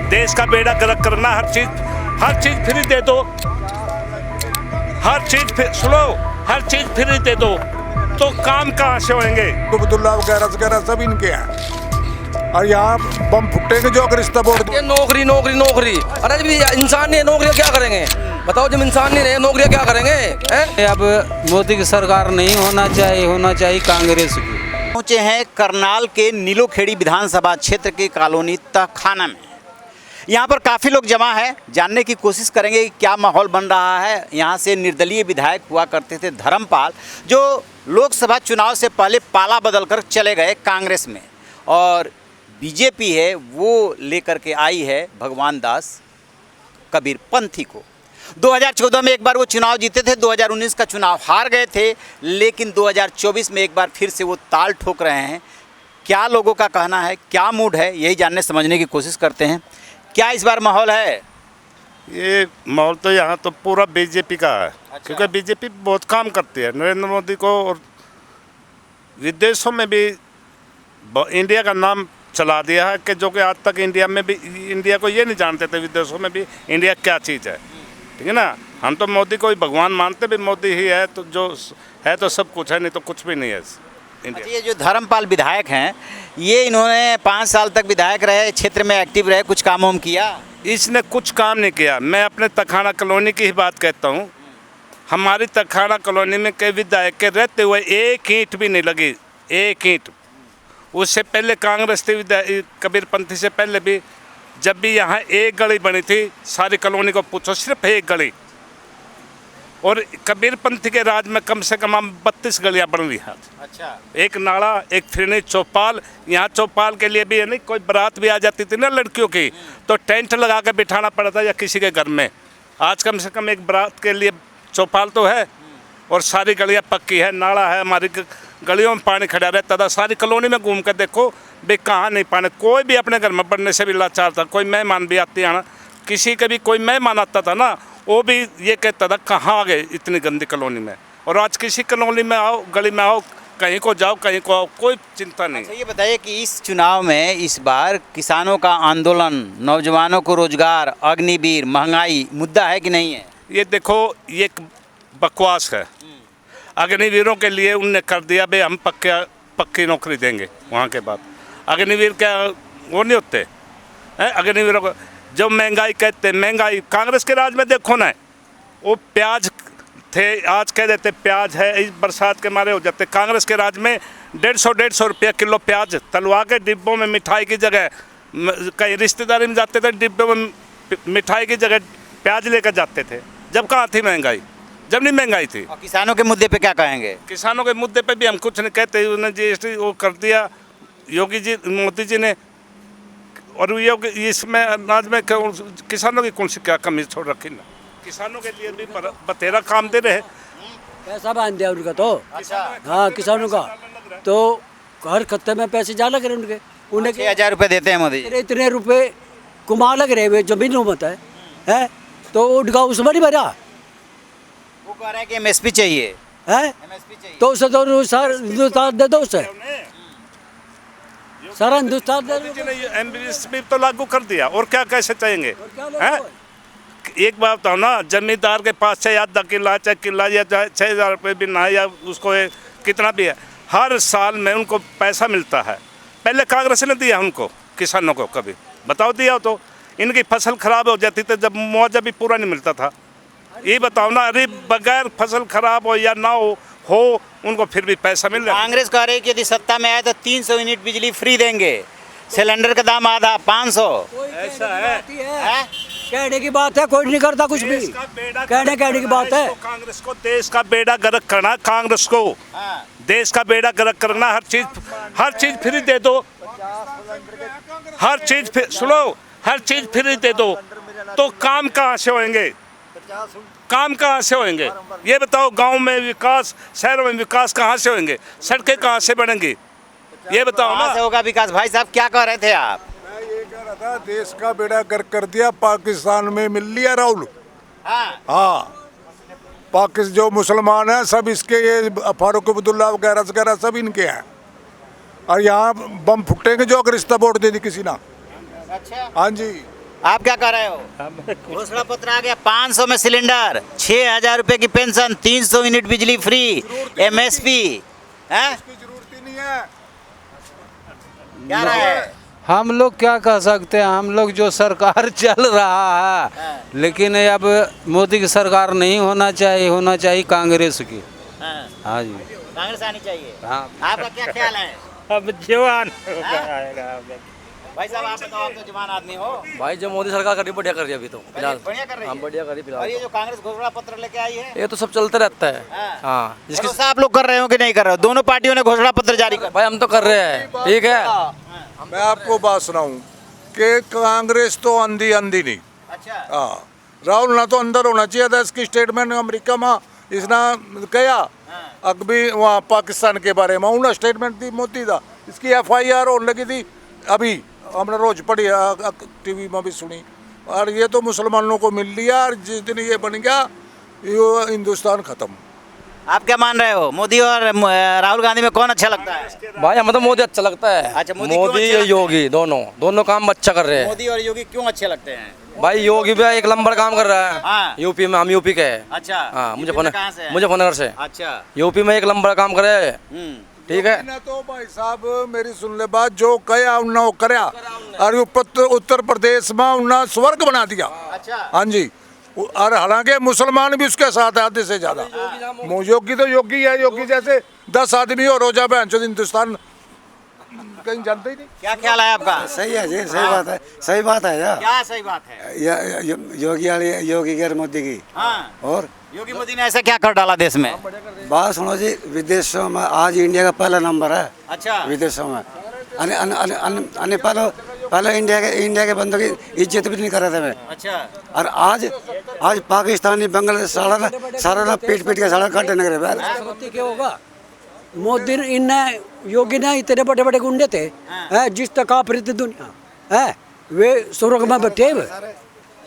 देश का बेड़ा गर्क करना, हर चीज फ्री दे दो, हर चीज सुनो, हर चीज फ्री दे दो, तो काम कहाँ से होंगे? अब्दुल्ला वगैरह सब इनके हैं, और यहाँ बम फुटेंगे जो अगर रिश्ता बोर्ड। ये नौकरी नौकरी नौकरी, अरे जब इंसान नहीं है नौकरी क्या करेंगे बताओ? जब इंसान नहीं रहे नौकरी क्या करेंगे हैं? अब मोदी की सरकार नहीं होना चाहिए कांग्रेस की। पहुंचे हैं करनाल के नीलोखेड़ी विधानसभा क्षेत्र के कॉलोनी तहखाना में। यहाँ पर काफ़ी लोग जमा हैं, जानने की कोशिश करेंगे कि क्या माहौल बन रहा है। यहाँ से निर्दलीय विधायक हुआ करते थे धर्मपाल, जो लोकसभा चुनाव से पहले पाला बदलकर चले गए कांग्रेस में, और बीजेपी है वो लेकर के आई है भगवान दास कबीर पंथी को। 2014 में एक बार वो चुनाव जीते थे, 2019 का चुनाव हार गए थे, लेकिन 2024 में एक बार फिर से वो ताल ठोक रहे हैं। क्या लोगों का कहना है, क्या मूड है, यही जानने समझने की कोशिश करते हैं। क्या इस बार माहौल है? ये माहौल तो यहाँ तो पूरा बीजेपी का है। अच्छा। क्योंकि बीजेपी बहुत काम करती है नरेंद्र मोदी को, और विदेशों में भी इंडिया का नाम चला दिया है, कि जो कि आज तक इंडिया में भी, इंडिया को ये नहीं जानते थे विदेशों में भी इंडिया क्या चीज़ है। ठीक है ना, हम तो मोदी को ही भगवान मानते भी, मोदी ही है तो जो है तो सब कुछ है, नहीं तो कुछ भी नहीं है इंडिया। अच्छा, ये जो धर्मपाल विधायक हैं, ये इन्होंने 5 साल तक विधायक रहे, क्षेत्र में एक्टिव रहे, कुछ काम वाम किया? इसने कुछ काम नहीं किया। मैं अपने तखाना कॉलोनी की ही बात कहता हूँ। हमारी तखाना कॉलोनी में कई विधायक के रहते हुए एक ईंट भी नहीं लगी, एक ईंट। उससे पहले कांग्रेस थी, कबीरपंथी से पहले भी, जब भी यहाँ एक गली बनी थी, सारी कॉलोनी को पूछो, सिर्फ एक गली। और कबीरपंथी के राज में कम से कम 32 गलियाँ बन रही हैं। अच्छा। एक नाला, एक फिरनी, चौपाल। यहाँ चौपाल के लिए भी है नहीं, कोई बारात भी आ जाती थी ना लड़कियों की, तो टेंट लगा के बिठाना पड़ता या किसी के घर में। आज कम से कम एक बारात के लिए चौपाल तो है, और सारी गलियाँ पक्की है, नाला है, हमारी गलियों में पानी खड़ा रहता था। सारी कॉलोनी में घूम कर देखो भाई कहाँ नहीं पानी। कोई भी अपने घर में पड़ने से भी लाचार था। कोई मेहमान भी आते हैं ना, किसी के भी कोई मेहमान आता था ना, वो भी ये कहता था कहाँ आ गए इतनी गंदी कॉलोनी में। और आज किसी कॉलोनी में आओ, गली में आओ, कहीं को जाओ, कहीं को आओ, कोई चिंता नहीं। अच्छा, ये बताइए कि इस चुनाव में इस बार किसानों का आंदोलन, नौजवानों को रोजगार, अग्निवीर, महंगाई मुद्दा है कि नहीं है? ये देखो, ये एक बकवास है। अग्निवीरों के लिए उनने कर दिया भाई हम पक्की नौकरी देंगे। वहाँ के बाद अग्निवीर क्या वो नहीं होते हैं? अग्निवीरों को जो महंगाई कहते हैं, महंगाई कांग्रेस के राज में देखो ना, वो प्याज थे, आज कह देते प्याज है, इस बरसात के मारे हो जाते। कांग्रेस के राज में 150 रुपया किलो प्याज तलवा के डिब्बों में मिठाई की जगह, कहीं रिश्तेदारी में जाते थे, डिब्बों में मिठाई की जगह प्याज लेकर जाते थे। जब कहाँ थी महंगाई? जब नहीं महंगाई थी। और किसानों के मुद्दे पे क्या कहेंगे? किसानों के मुद्दे पे भी हम कुछ नहीं कहते। उन्होंने जीएसटी वो कर दिया योगी जी, मोदी जी ने, और योगी इसमें अनाज में किसानों की कौन सी क्या कमी छोड़ रखी ना। किसानों के लिए भी बतेरा काम दे रहे। पैसा बांध दिया उनका तो। हाँ, किसानों का तो हर खत्ते में पैसे जा लग रहे उनके। उन्हें 6,000 रुपये देते हैं मोदी। इतने रुपए कुमार लग रहे हैं, जमीन मत है तो उनका उसमें नहीं भरा। वो कह रहे हैं कि एमएसपी चाहिए, एमएसपी चाहिए, तो उसे तो सारा हिंदुस्तान दे दो, उसे सारा हिंदुस्तान दे दो। एमएसपी तो लागू कर दिया, और क्या कैसे चाहिए? हैं? एक बात बताओ ना, जमींदार के पास चाहे आधा किला, चाहे किला, या 6,000 रुपये भी ना, या उसको कितना भी है, हर साल में उनको पैसा मिलता है। पहले कांग्रेस ने दिया उनको, किसानों को कभी बताओ दिया? तो इनकी फसल खराब हो जाती थी, जब मुआवजा भी पूरा नहीं मिलता था। ये बताओ ना, अरे बगैर फसल खराब हो या ना हो उनको फिर भी पैसा मिल रहा है। कांग्रेस कह रही है कि यदि सत्ता में आए तो 300 यूनिट बिजली फ्री देंगे, सिलेंडर का दाम आधा 500। ऐसा है? कहने की बात है, कोई नहीं करता कुछ भी। कहने की बात है। कांग्रेस को देश का बेड़ा गर्क करना, कांग्रेस को देश का बेड़ा गर्क करना। हर चीज फ्री दे दो, हर चीज सुनो, हर चीज फ्री दे दो, तो काम कहाँ से होंगे? काम कहाँ से होंगे? ये बताओ, गांव में विकास, शहरों में विकास कहाँ से होंगे? सड़कें कहाँ से बनेंगी? ये बताओ ना। से होगा विकास? भाई साहब क्या कह रहे थे आप? मैं ये कह रहा था, देश का बेड़ा गर्क कर दिया, पाकिस्तान में मिल लिया राहुल। हाँ, पाकिस्तान जो मुसलमान हैं सब इसके, ये फारूक अब्दुल्ला वगैरह सब इनके हैं, और यहाँ बम फुटेंगे जो अगर रिश्ता बोर्ड दे दी किसी ना। अच्छा। हाँ जी। आप क्या कह रहे हो? घोषणा पत्र आ गया, 500 में सिलेंडर, 6,000 रुपए की पेंशन, 300 यूनिट बिजली फ्री, एमएसपी है, इसकी जरूरत ही नहीं है। क्या रहा है? हम लोग क्या कह सकते हैं, हम लोग जो सरकार चल रहा है, लेकिन ये अब मोदी की सरकार नहीं होना चाहिए कांग्रेस की। हाँ, हाँ जी, कांग्रेस आनी चाहिए। हाँ। आपका क्या ख्याल है? अब जवान भाई साहब आप बताओ, आप तो जवान आदमी हो। भाई जो मोदी सरकार कर रही है बढ़िया कर रही है अभी तो फिलहाल। बढ़िया कर रही हाँ है। बढ़िया कर रही है और फिलहाल। ये जो कांग्रेस घोषणा पत्र लेके आई है, ये तो सब चलते रहता है। हाँ। हाँ जिसकी भरोसा आप लोग कर रहे हो कि नहीं कर रहे हो? दोनों पार्टियों ने घोषणा पत्र जारी कर। भाई हम तो कर रहे हैं, ठीक है। मैं आपको बात सुनाऊं कि कांग्रेस तो अंधी नहीं। अच्छा, हाँ, राहुल ना तो अंदर होना चाहिए था। इसकी स्टेटमेंट अमेरिका में इसने कहा अभी वहाँ पाकिस्तान के बारे में उन्हें स्टेटमेंट दी मोदी था। इसकी FIR होने लगी थी, अभी हमने रोज पढ़ी, टीवी में भी सुनी। और ये तो मुसलमानों को मिल लिया, और जिस दिन ये बन गया ये हिंदुस्तान खत्म। आप क्या मान रहे हो? मोदी और राहुल गांधी में कौन अच्छा लगता है? भाई हमें तो मोदी अच्छा लगता है। अच्छा, मोदी क्यों मोदी अच्छा लगता है? योगी दोनों काम अच्छा कर रहे हैं। मोदी और योगी क्यों अच्छे लगते हैं? भाई योगी भी एक नंबर काम कर रहा है। हाँ। यूपी में, हम यूपी के हैं। अच्छा, हाँ यूपी में कहाँ से है? मुजफ्फरनगर से। अच्छा, यूपी में एक नंबर काम करे है, ठीक है। ना तो भाई साहब मेरी सुन ले बात, जो कया उन्ना वो करया, और उत्तर प्रदेश में उन्ना स्वर्ग बना दिया। अच्छा, हाँ जी, और हालांकि मुसलमान भी उसके साथ है आधे से ज्यादा। योगी तो योगी है, योगी जैसे 10 आदमी और रोजा बहन चो हिंदुस्तान कहीं जानते ही नहीं। क्या ख्याल है आपका? सही है जी, सही बात है, सही बात है यार। क्या सही बात है? योगी गैर मोदी की। हाँ, और योगी मोदी ने ऐसा क्या कर डाला देश में? बात सुनो जी, विदेशों में आज इंडिया का पहला नंबर है। अच्छा, विदेशों में पहले इंडिया के बंदों की इज्जत भी नहीं कर रहे थे मैं। अच्छा, और आज पाकिस्तानी बांग्लादेश सारा पीट के सारा काटे नगरे बैल। राष्ट्रपति क्या होगा? मोदी इन योगी ने इतने बड़े बड़े गुंडे थे, हैं, जिस तक आप रहते दुनिया है वे स्वर्ग में बैठे हुए।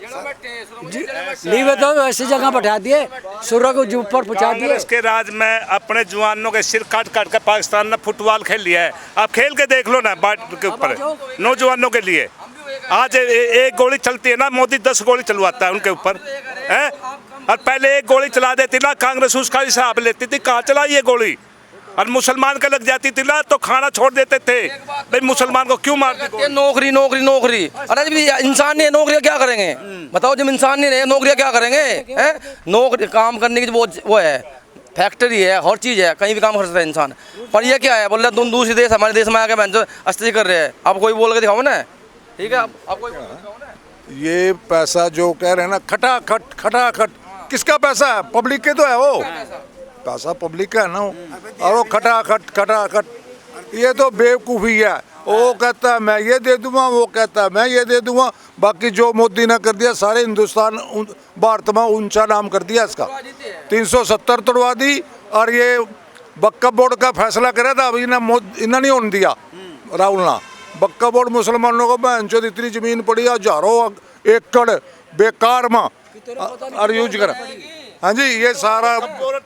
नहीं बताओ, ऐसी जगह बैठा दिए, स्वर्ग को ऊपर पहुंचा दिए। कांग्रेस के राज में अपने जवानों के सिर काट काट कर पाकिस्तान ने फुटबॉल खेल लिया है। आप खेल के देख लो ना, बाट के ऊपर नौजवानों के लिए। आज एक गोली चलती है ना, मोदी 10 गोली चलवाता है उनके ऊपर है। और पहले एक गोली चला देती ना कांग्रेस, उसका हिसाब लेती थी, कहाँ चलाई ये गोली। और मुसलमान का लग जाती थी ना तो खाना छोड़ देते थे, भाई मुसलमान को क्यों मार दी? नौकरी नौकरी नौकरी, अरे जब इंसान नहीं है नौकरियाँ क्या करेंगे? बताओ, जब इंसान नहीं रहे नौकरियाँ क्या करेंगे? हैं, नौकरी काम करने की वो है, फैक्ट्री है, हर चीज़ है, कहीं भी काम कर सकता है इंसान। पर ये क्या है, बोल रहे तुम दूसरी देश हमारे देश में आके बहन अस्ती कर रहे हैं। अब कोई बोल के दिखाओ ना, ठीक है। अब कोई बोल के दिखाओ ना। ये पैसा जो कह रहे हैं ना, खटाखट किसका पैसा है? पब्लिक के तो है वो पैसा, पब्लिक का है ना। और वो खटाखट ये तो बेवकूफ़ी है। वो कहता है मैं ये दे दूंगा, वो कहता है मैं ये दे दूंगा। बाकी जो मोदी ने कर दिया, सारे हिंदुस्तान भारत में ऊंचा नाम कर दिया इसका। 370 तोड़वा दी। और ये वक्फ बोर्ड का फैसला करा था, अभी इन्हें नहीं होने दिया राहुल ना। वक्फ बोर्ड मुसलमानों को बहनचोद इतनी जमीन पड़ी, हजारों एकड़ बेकार में और यूज करा। हाँ जी, ये सारा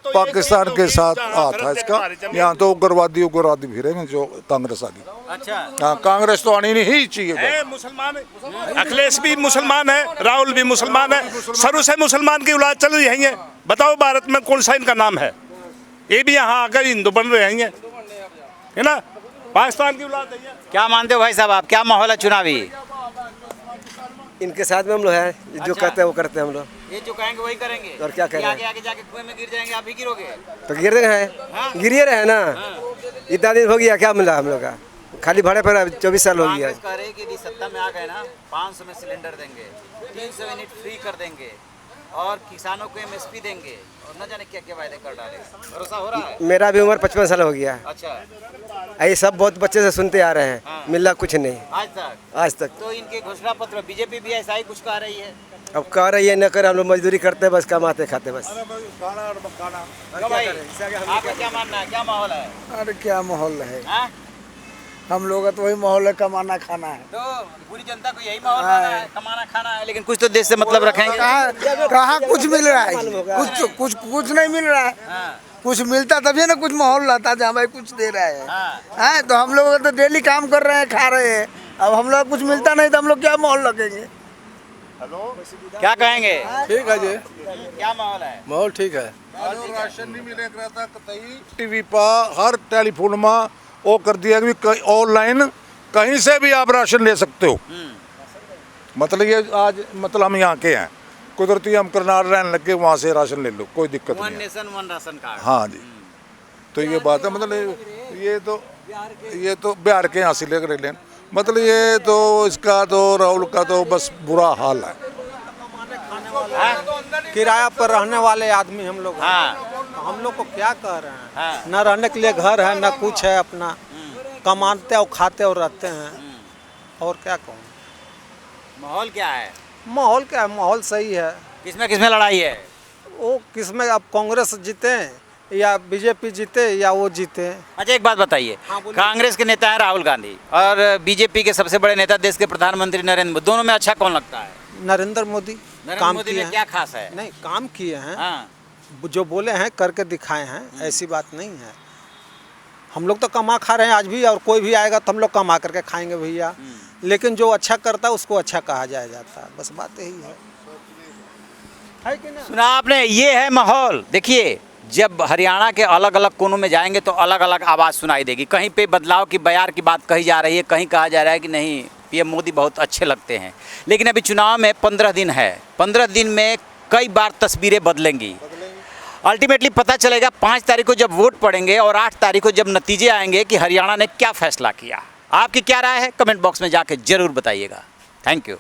पाकिस्तान के साथ हाथ है इसका। यहाँ तो उग्रवादी फिरेंगे जो कांग्रेस आ गई। अच्छा, हाँ, कांग्रेस तो आनी नहीं चाहिए। है मुसलमान, अखिलेश भी मुसलमान है, राहुल भी मुसलमान है, शुरू से मुसलमान की औलाद चल रही है। बताओ भारत में कौन सा इनका नाम है? ये भी यहाँ आकर हिंदू बन रहे हैं, है ना? पाकिस्तान की औलाद है। क्या मानते हो भाई साहब आप, क्या माहौल है चुनावी? इनके साथ में हम लोग हैं, जो कहते हैं वो करते हैं हम लोग। ये जो कहेंगे वही करेंगे। और क्या कह रहे हैं? आगे जाके कुएं में गिर जाएंगे, आप भी गिरोगे। तो गिर रहे हैं, गिरिए रहे हैं ना। इतना दिन हो गया, क्या मिला हम लोग का? खाली भाड़े पर 24 साल हो गया। कांग्रेस कह रही है कि यदि सत्ता में आ गए ना, 500 में सिलेंडर देंगे, 300 यूनिट फ्री कर देंगे और किसानों को एमएसपी देंगे और न जाने क्या क्या वायदे कर डाले। भरोसा हो रहा है? मेरा भी उम्र 55 साल हो गया। अच्छा, ये सब बहुत बच्चे से सुनते आ रहे हैं, मिला कुछ नहीं आज तक। तक। तो इनके घोषणा पत्र बीजेपी भी ऐसा ही कुछ कह रही है। अब कह रही है न कर, हम लोग मजदूरी करते बस, कमाते खाते बस। क्यों भाई, आपका क्या मानना है, क्या माहौल है? अरे क्या माहौल है, हाँ? हम लोग का तो वही माहौल है, कमाना खाना है। तो पूरी जनता को यही माहौल खाना है, कमाना खाना है, लेकिन कुछ तो देश से मतलब रखेंगे। कहाँ कुछ मिल रहा है? कुछ नहीं मिल रहा है। हाँ, कुछ मिलता तभी ना कुछ माहौल रहता जहाँ भाई कुछ दे रहा है। हाँ। हाँ, तो हम लोग तो डेली काम कर रहे हैं, खा रहे हैं। अब हम लोग कुछ मिलता नहीं तो हम लोग क्या माहौल रखेंगे? क्या कहेंगे? ठीक है जी, क्या माहौल है? माहौल ठीक है। राशन नहीं मिलेगा था कतई टीवी पर हर टेलीफोन में वो कर दिया कि ऑनलाइन कहीं से भी आप राशन ले सकते हो। मतलब ये आज मतलब हम यहाँ के हैं, कुदरती हम करनाल रहने लगे, वहाँ से राशन ले लो, कोई दिक्कत वन नहीं है। Nation one ration card. हाँ जी, तो ये बात है। मतलब ये तो बिहार के यहाँ से लेकर लेन, मतलब ये तो इसका तो राहुल का तो बस बुरा हाल है। किराया पर रहने वाले आदमी हम लोग, हाँ हम लोग को क्या कह रहे हैं? हाँ। न रहने के लिए घर है, न कुछ है, अपना कमाते और खाते और रहते हैं, और क्या कहूँ। माहौल क्या है? माहौल क्या है? माहौल सही है। किसमें लड़ाई है? वो किसमें, अब कांग्रेस जीते या बीजेपी जीते या वो जीते। अच्छा एक बात बताइए, हाँ, बोलिए। कांग्रेस के नेता है राहुल गांधी और बीजेपी के सबसे बड़े नेता देश के प्रधानमंत्री नरेंद्र मोदी, दोनों में अच्छा कौन लगता है? नरेंद्र मोदी नरेंद्र मोदी में क्या खास है? नहीं, काम किए हैं, हाँ जो बोले हैं करके दिखाए हैं, ऐसी बात नहीं है। हम लोग तो कमा खा रहे हैं आज भी, और कोई भी आएगा तो हम लोग कमा करके खाएंगे भैया, लेकिन जो अच्छा करता है उसको अच्छा कहा जाता है, बस बात यही है कि नहीं? सुना आपने, ये है माहौल। देखिए जब हरियाणा के अलग अलग कोनों में जाएंगे तो अलग अलग आवाज़ सुनाई देगी। कहीं पे बदलाव की बयार की बात कही जा रही है, कहीं कहा जा रहा है कि नहीं पीएम मोदी बहुत अच्छे लगते हैं। लेकिन अभी चुनाव में 15 दिन है, 15 दिन में कई बार तस्वीरें बदलेंगी। अल्टीमेटली पता चलेगा 5 तारीख को जब वोट पड़ेंगे और 8 तारीख को जब नतीजे आएंगे कि हरियाणा ने क्या फैसला किया। आपकी क्या राय है? कमेंट बॉक्स में जाके ज़रूर बताइएगा। Thank you.